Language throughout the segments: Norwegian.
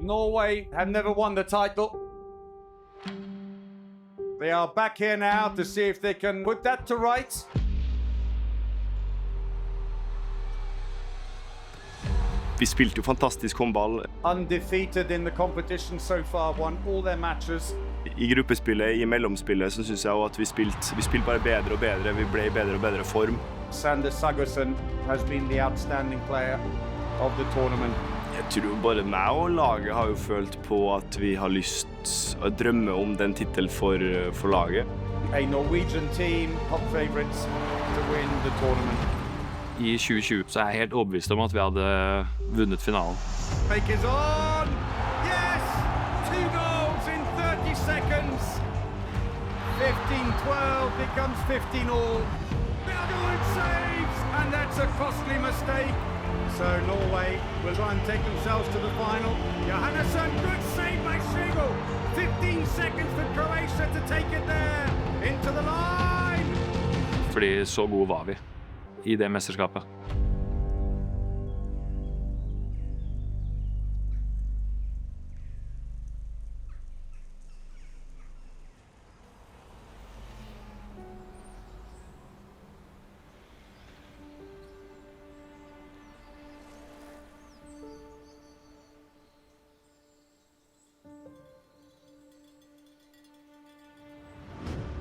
Norway have never won the title. They are back here now to see if they can put that to rights. Vi spilte jo fantastisk håndball. Undefeated in the competition so far, won all their matches. I gruppespillet, i mellomspillet, så synes jeg jo at vi spilte bare bedre og bedre. Vi ble i bedre og bedre form. Sander Sagosen has been the outstanding player of the tournament. Jeg tror både meg og laget har jo følt på at vi har lyst å drømme om den titel for laget. A Norwegian team, top favorites to win the tournament. I 2020 så er jeg helt overbevist om at vi hadde vunnet finalen. Break is on! Yes! 2 goals in 30 seconds. 15-12 becomes 15-all. Bjørnlund saves, and that's a costly mistake. So Norway will try and take themselves to the final. Johannesson, good save by Sigel. 15 seconds for Croatia to take it there. Into the line! Fordi så gode var vi i det mesterskapet.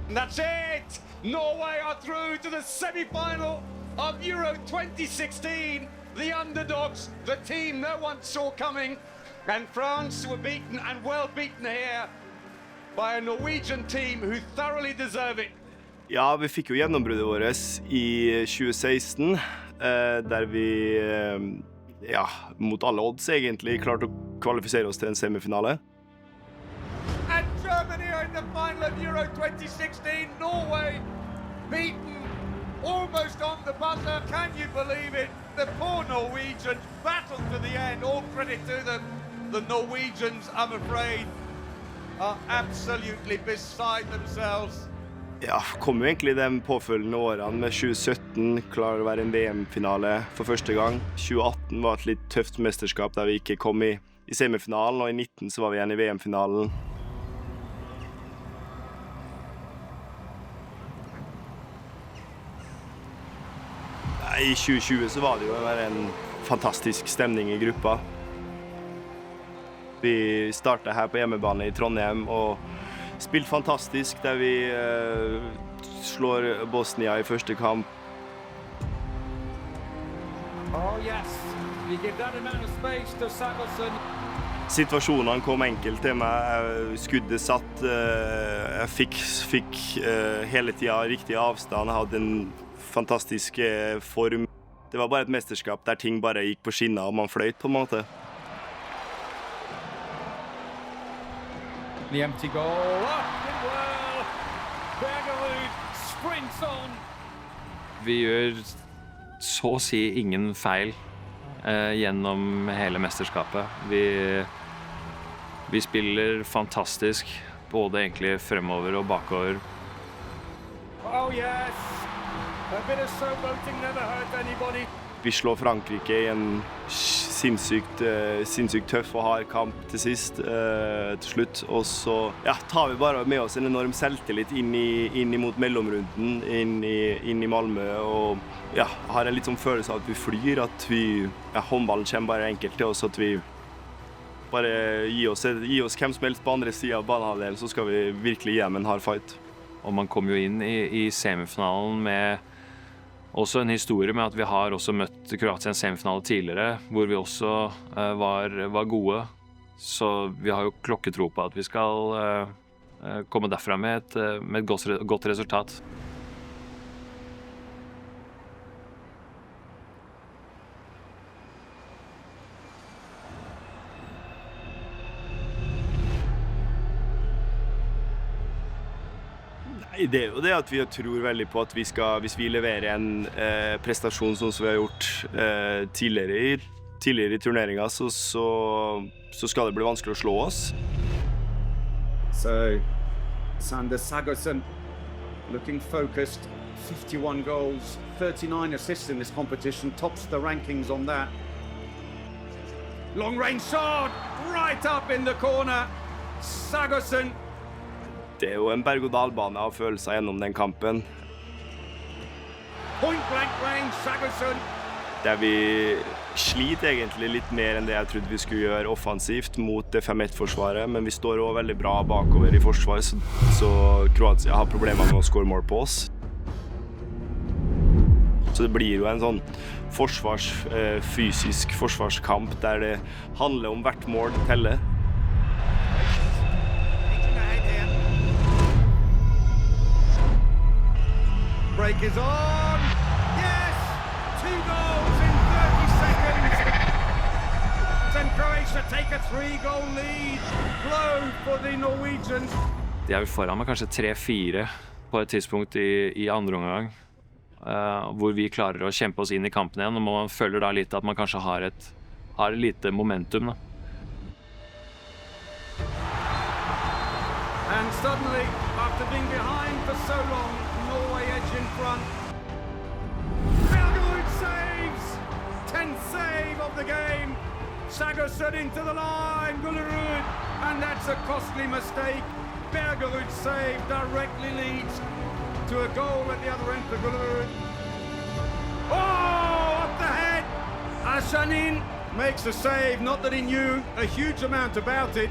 And that's it! Norway are through to the semi-final of Euro 2016. The underdogs, the team no one saw coming. And France were beaten, and well beaten here, by a Norwegian team who thoroughly deserve it. Ja, vi fikk jo gjennombruddet vårt i 2016, der vi, mot alle odds egentlig, klarte å kvalifisere oss til en semifinale. And Germany are in the final of Euro 2016. Norway beaten almost on the buzzer. Can you believe it? The poor Norwegians battled to the end. All credit to them. The Norwegians, I'm afraid, are absolutely beside themselves. Ja, kom jo egentlig de påfølgende årene med 2017, klarer å være en VM-finale for første gang. 2018 var et litt tøft mesterskap der vi ikke kom i semifinalen, og i 2019 så var vi igjen i VM-finalen. I 2020 så var det jo en fantastisk stemning i gruppa. Vi startet her på hjemmebane i Trondheim og spilte fantastisk der vi slår Bosnia i første kamp. Oh yes, we give that amount of space to Sagosen. Situasjonene kom enkelt til meg, skuddet satt, jeg fikk hele tiden riktig avstand, jeg hadde en fantastisk form. Det var bare et mesterskap der ting bare gikk på skinner og man fløyt på en måte. The empty goal, up and well, Bergerud sprints on. Vi gjør så å si ingen feil gjennom hele mesterskapet. Vi spiller fantastisk, både egentlig fremover og bakover. Oh yes, a bit of showboating never hurt anybody. Vi slår Frankrike i en sinnssykt tøff og hard kamp til sist, til slutt. Og så tar vi bare med oss en enorm selvtillit inn mot mellomrunden, inn i Malmö. Og har en litt sånn følelse av at vi flyr, at håndballen kommer bare enkelt til oss, at vi bare gi oss hvem som helst på andre siden av banehalvdelen, så skal vi virkelig gi dem en hard fight. Og man kom jo inn i semifinalen med også en historie med at vi har også møtt Kroatia i en semifinale tidligere, hvor vi også var gode. Så vi har jo klokketro på at vi skal komme derfra med et godt resultat. Det er jo det at vi tror veldig på at hvis vi leverer en prestasjon sånn som vi har gjort tidligere i turneringen, så skal det bli vanskelig å slå oss. So, Sander Sagosen looking focused, 51 goals, 39 assists in this competition, tops the rankings on that. Long range shot, right up in the corner. Sagosen. Det er jo en berg-og-dal-bane av følelser gjennom den kampen, Point blank range, Sagosen. der vi sliter egentlig litt mer enn det jeg trodde vi skulle gjøre offensivt mot det 5-1-forsvaret, men vi står også veldig bra bakover i forsvar, så Kroatia har problemer med å score mål på oss. Så det blir jo en sånn fysisk forsvarskamp der det handler om hvert mål teller. Break is on. Yes! 2 goals in 30 seconds. And Croatia take a 3-goal lead. Blow for the Norwegians. De er vel foran med kanskje 3-4 på et tidspunkt i andre omgang, hvor vi klarer å kjempe oss inn i kampen igjen, og man føler da litt at man kanskje har et lite momentum da. And suddenly, after being behind for so long, Norway edge in front. Belgrud saves! 10th save of the game. Sagosen into the line, Gullerud. And that's a costly mistake. Belgrud save directly leads to a goal at the other end for Gullerud. Oh, up the head! Ashanin makes a save, not that he knew a huge amount about it.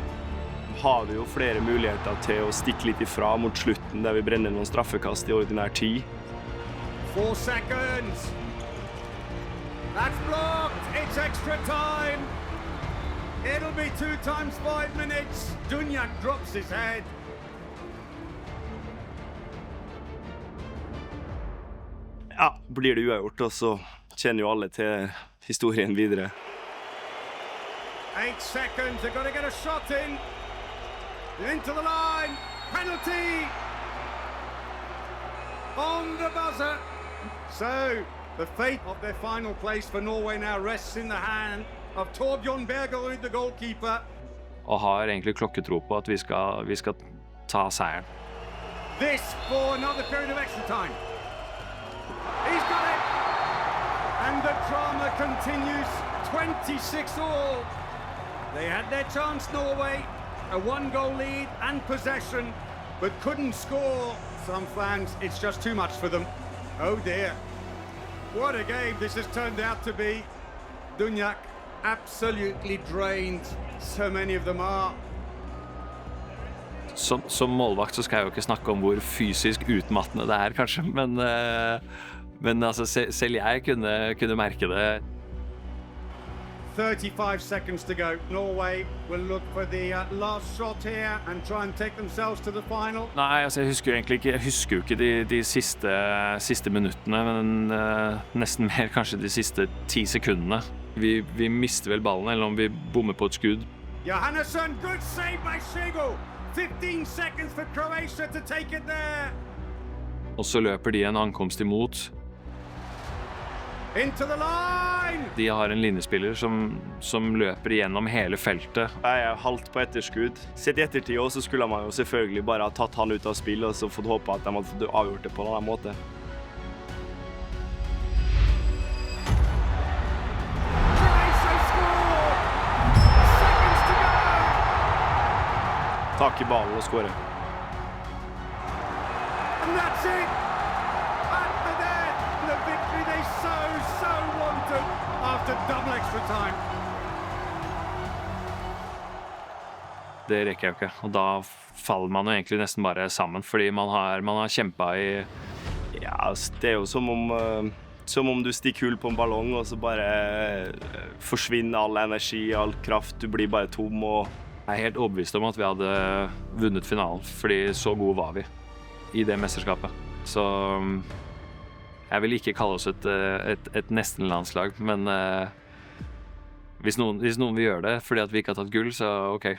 Har vi jo flere muligheter til å stikke litt ifra mot slutten, der vi brenner noen straffekast i ordinær tid. 4 seconds. That's blocked. It's extra time. It'll be 2 times 5 minutes. Dunjak drops his head. Ja, blir det uavgjort, og så kjenner jo alle til historien videre. 8 seconds. They've got to get a shot in. Into the line. Penalty. On the buzzer. So, the fate of their final place for Norway now rests in the hand of Torbjørn Bergerud, the goalkeeper. Og har egentlig klokketro på at vi skal ta seieren. This for another period of extra time. He's got it. And the drama continues. 26 all. They had their chance, Norway. A 1-goal lead and possession, but couldn't score. Some fans, it's just too much for them. Oh dear. What a game this has turned out to be. Dunjak absolutely drained. So many of them are. Som målvakt så skal jeg jo ikke snakke om hvor fysisk utmattende det er, kanskje, men altså, selv jeg kunne merke det. 35 seconds to go. Norway will look for the last shot here and try and take themselves to the final. Nei, altså jeg husker jo ikke de siste minuttene, men nesten mer kanskje de siste 10 sekundene. Vi mister vel ballen, eller om vi bommer på et skudd. Johannesson, good save by Shigo. 15 seconds for Croatia to take it there. Og så løper de en ankomst imot. Into the line! De har en linjespiller som løper igjennom hele feltet. Jeg er halvt på etterskudd. Sett i ettertid også, så skulle man jo selvfølgelig bare ha tatt han ut av spill, og så fått håpe at de hadde fått avgjort det på en annen måte. Croatia score! Seconds to go! Tak i ballen og skåre. And that's it! At the net! The victory they so wanted after double extra time. Det rekker jeg jo ikke, og da faller man jo egentlig nesten bare sammen, fordi man har kjempet i... Ja, det er jo som om du stikker hull på en ballong, og så bare forsvinner all energi, all kraft. Du blir bare tom, og Jeg er helt overbevist om at vi hadde vunnet finalen, fordi så gode var vi i det mesterskapet. Så jeg vil ikke kalle oss et nesten-landslag, men hvis noen vil gjøre det fordi at vi ikke har tatt gull, så ok.